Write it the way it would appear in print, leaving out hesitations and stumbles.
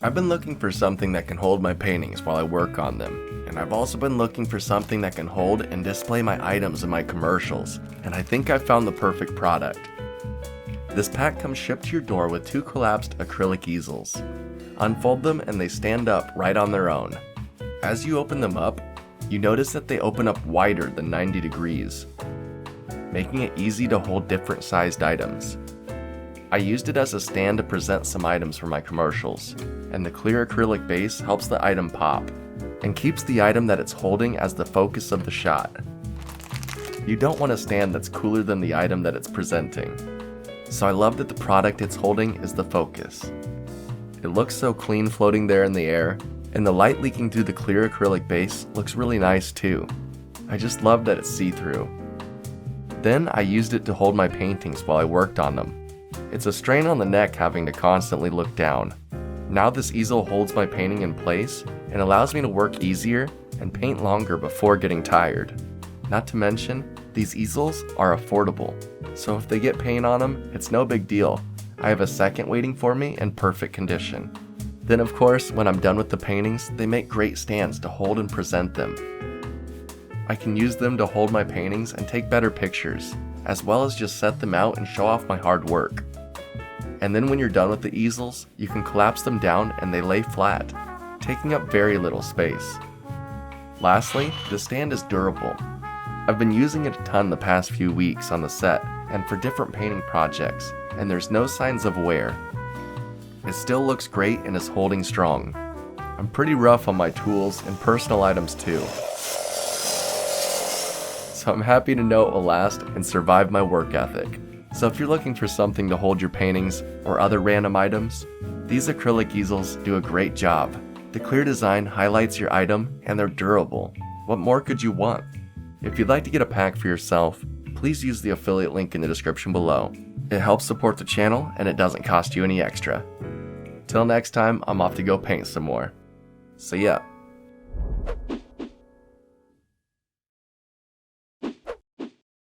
I've been looking for something that can hold my paintings while I work on them, and I've also been looking for something that can hold and display my items in my commercials, and I think I found the perfect product. This pack comes shipped to your door with 2 collapsed acrylic easels. Unfold them and they stand up right on their own. As you open them up, you notice that they open up wider than 90 degrees, making it easy to hold different sized items. I used it as a stand to present some items for my commercials, and the clear acrylic base helps the item pop, and keeps the item that it's holding as the focus of the shot. You don't want a stand that's cooler than the item that it's presenting, so I love that the product it's holding is the focus. It looks so clean floating there in the air, and the light leaking through the clear acrylic base looks really nice too. I just love that it's see-through. Then I used it to hold my paintings while I worked on them. It's a strain on the neck having to constantly look down. Now this easel holds my painting in place and allows me to work easier and paint longer before getting tired. Not to mention, these easels are affordable, so if they get paint on them, it's no big deal. I have a second waiting for me in perfect condition. Then of course, when I'm done with the paintings, they make great stands to hold and present them. I can use them to hold my paintings and take better pictures, as well as just set them out and show off my hard work. And then when you're done with the easels, you can collapse them down and they lay flat, taking up very little space. Lastly, the stand is durable. I've been using it a ton the past few weeks on the set and for different painting projects, and there's no signs of wear. It still looks great and is holding strong. I'm pretty rough on my tools and personal items too, so I'm happy to know it will last and survive my work ethic. So if you're looking for something to hold your paintings or other random items, these acrylic easels do a great job. The clear design highlights your item and they're durable. What more could you want? If you'd like to get a pack for yourself, please use the affiliate link in the description below. It helps support the channel and it doesn't cost you any extra. Till next time, I'm off to go paint some more. See ya.